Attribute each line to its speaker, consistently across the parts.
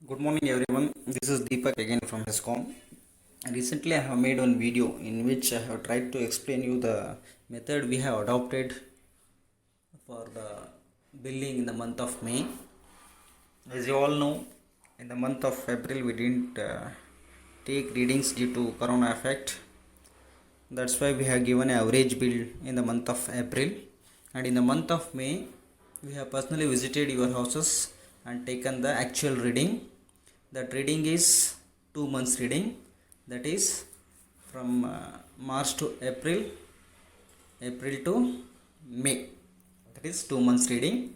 Speaker 1: Good morning everyone. This is Deepak again from HESCOM. Recently I have made one video in which I have tried to explain you the method we have adopted for the billing in the month of May. As you all know, in the month of April we didn't take readings due to corona effect. That's why we have given an average bill in the month of April, and in the month of May we have personally visited your houses and taken the actual reading. That reading is 2 months reading, that is from March to April, April to May, that is 2 months reading.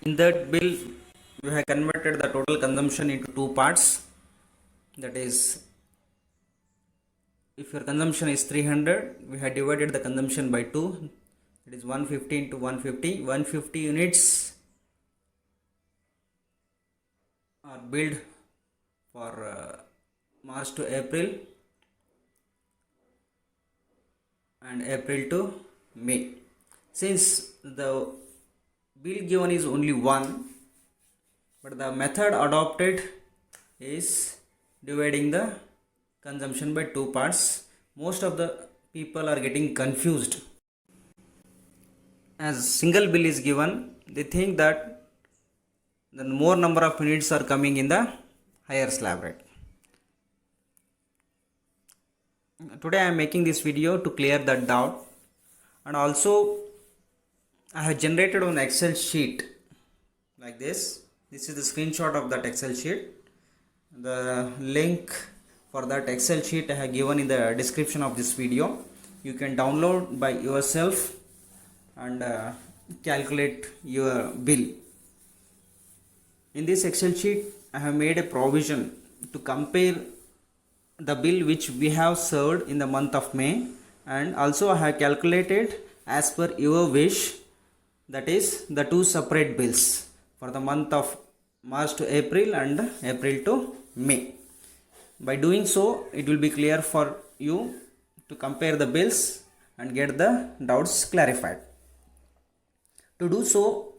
Speaker 1: In that bill we have converted the total consumption into two parts, that is, if your consumption is 300, we have divided the consumption by 2, it is 150 into 150. 150 units are billed for March to April and April to May. Since the bill given is only one, but the method adopted is dividing the consumption by two parts. Most of the people are getting confused. As single bill is given, they think that the more number of units are coming in the higher slab rate. Today I am making this video to clear that doubt, and also I have generated an Excel sheet like this. This is the screenshot of that Excel sheet. The link for that Excel sheet I have given in the description of this video. You can download by yourself and calculate your bill. In this Excel sheet I have made a provision to compare the bill which we have served in the month of May, and also I have calculated as per your wish, that is the two separate bills for the month of March to April and April to May. By doing so, it will be clear for you to compare the bills and get the doubts clarified. To do so,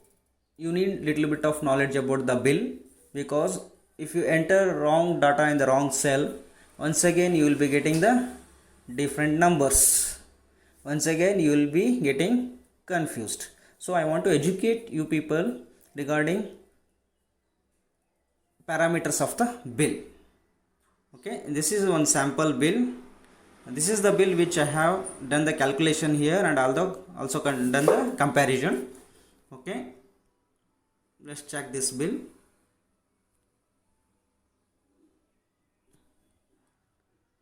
Speaker 1: you need little bit of knowledge about the bill, because if you enter wrong data in the wrong cell, once again you will be getting the different numbers. Once again you will be getting confused. So I want to educate you people regarding parameters of the bill. Okay, this is one sample bill. This is the bill which I have done the calculation here, and also done the comparison. Okay, let's check this bill.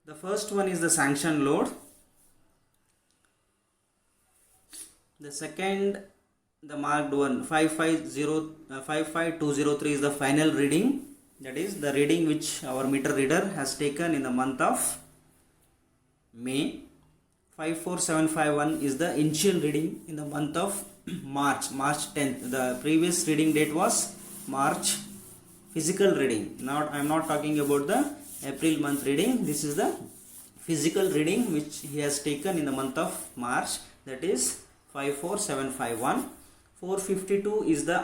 Speaker 1: The first one is the sanction load. The second, the marked one, 55203 is the final reading. That is the reading which our meter reader has taken in the month of May. 54751 is the initial reading in the month of March 10th. The previous reading date was March physical reading. Now I am not talking about the April month reading. This is the physical reading which he has taken in the month of March, that is 54751. 452 is the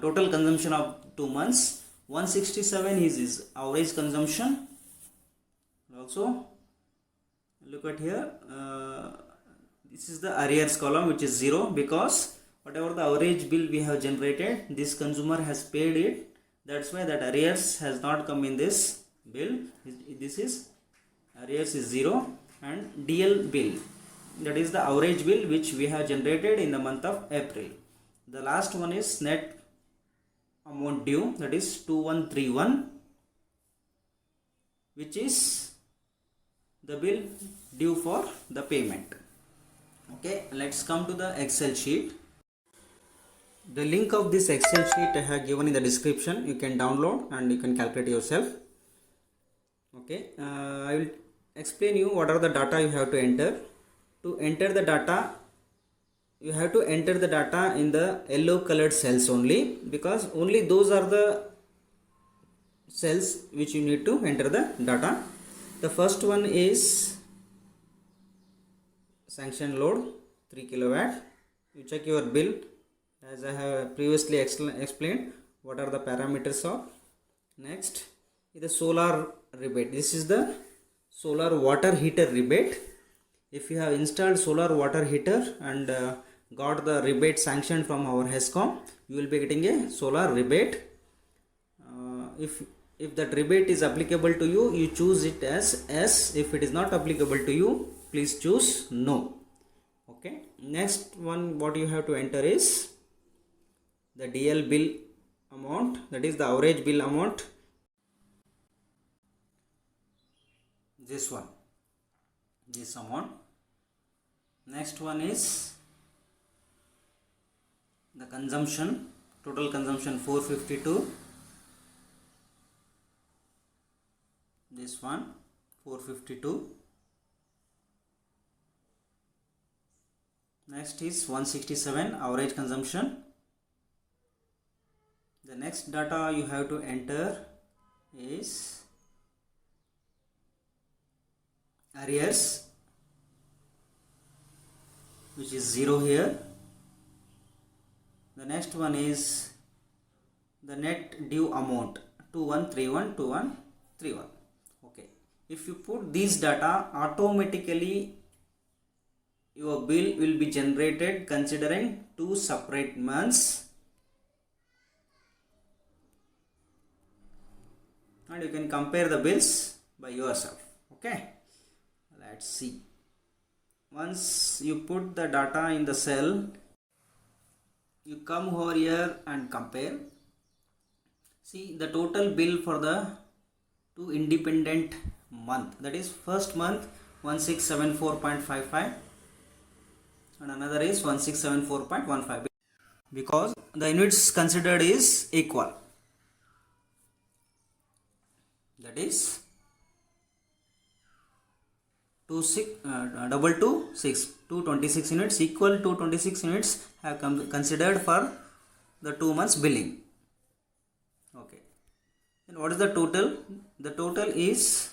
Speaker 1: total consumption of 2 months. 167 is his average consumption. Also look at here, this is the arrears column, which is 0, because whatever the average bill we have generated, this consumer has paid it. That's why that arrears has not come in this bill. This is arrears is 0. And DL bill, that is the average bill which we have generated in the month of April. The last one is net amount due, that is 2131, which is the bill due for the payment. Okay, let's come to the Excel sheet. The link of this Excel sheet I have given in the description. You can download and you can calculate yourself. Okay, I will explain you what are the data you have to enter. To enter the data, you have to enter the data in the yellow colored cells only, because only those are the cells which you need to enter the data. The first one is sanction load 3 kilowatt. You check your bill as I have previously explained. what are the parameters of. Next is the solar rebate. This is the solar water heater rebate. If you have installed solar water heater and got the rebate sanctioned from our HESCOM, you will be getting a solar rebate. If that rebate is applicable to you, you choose it as yes. If it is not applicable to you, please choose no. Okay. Next one, what you have to enter is the DL bill amount, that is the average bill amount. This one, this amount. Next one is the consumption, total consumption 452. This one 452. Next is 167 average consumption. The next data you have to enter is arrears, which is 0 here. The next one is the net due amount 2131. Okay. If you put these data, automatically your bill will be generated considering 2 separate months, and you can compare the bills by yourself. Okay, let's see. Once you put the data in the cell, you come over here and compare. See the total bill for the 2 independent month, that is first month 1674.55 and another is 1674.15, because the units considered is equal, that is 226 units, equal to 26 units have considered for the 2 months billing. Okay, and what is the total? The total is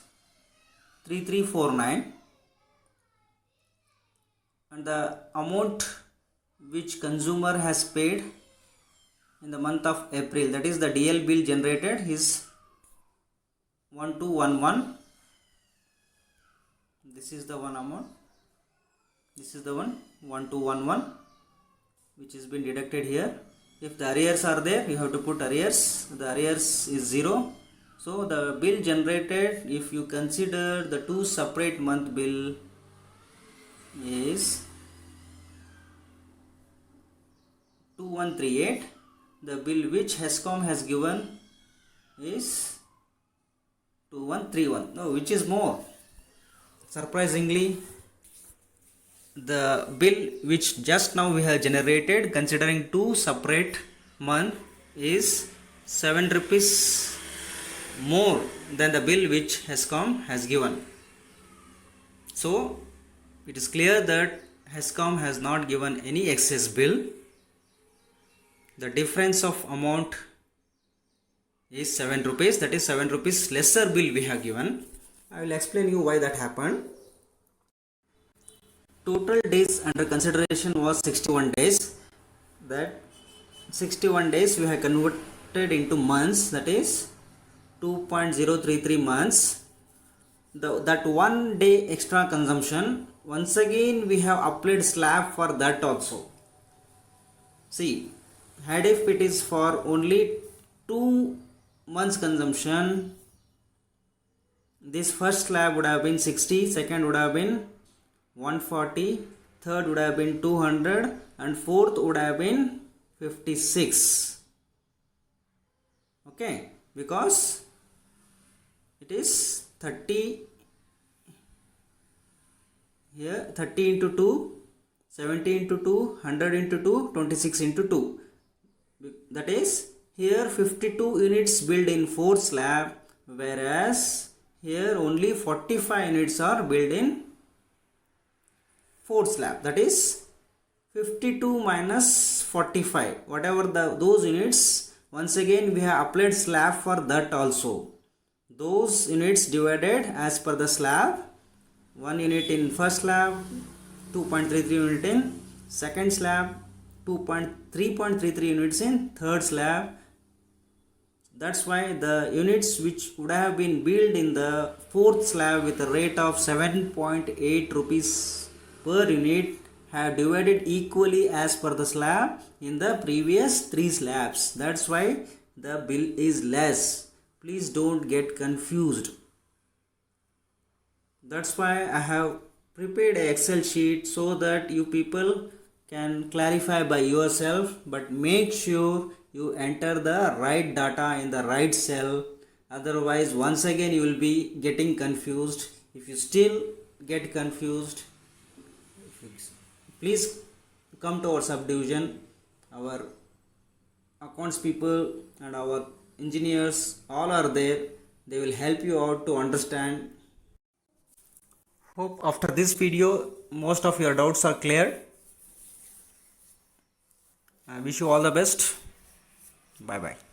Speaker 1: 3349, and the amount which consumer has paid in the month of April, that is the DL bill generated, is 1211. This is the one amount, this is the one 1211 which is been deducted here. If the arrears are there, you have to put arrears. The arrears is 0. So the bill generated, if you consider the 2 separate month bill, is 2138. The bill which HESCOM has given is 2131. No, which is more? Surprisingly, the bill which just now we have generated considering 2 separate month is 7 rupees more than the bill which HESCOM has given. So it is clear that HESCOM has not given any excess bill. The difference of amount is 7 rupees, that is 7 rupees lesser bill we have given. I will explain you why that happened. Total days under consideration was 61 days. That 61 days we have converted into months, that is 2.033 months. That 1 day extra consumption, once again we have applied slab for that also. See, had if it is for only 2 months consumption, this first slab would have been 60, second would have been 140, third would have been 200, and fourth would have been 56. Okay, because it is 30 here, 30 into 2, 70 into 2, 100 into 2, 26 into 2. That is, here 52 units built in 4 slab, whereas here only 45 units are built in 4 slab. That is 52 minus 45, whatever those units, once again we have applied slab for that also. Those units divided as per the slab, 1 unit in first slab, 2.33 unit in second slab, 3.33 units in third slab, That's why the units which would have been billed in the fourth slab with a rate of 7.8 rupees per unit have divided equally as per the slab in the previous three slabs. That's why the bill is less. Please don't get confused. That's why I have prepared a Excel sheet so that you people can clarify by yourself, but make sure you enter the right data in the right cell. Otherwise, once again you will be getting confused. If you still get confused, please come to our subdivision. Our accounts people and our engineers all are there. They will help you out to understand. Hope after this video most of your doubts are clear. I wish you all the best. Bye bye.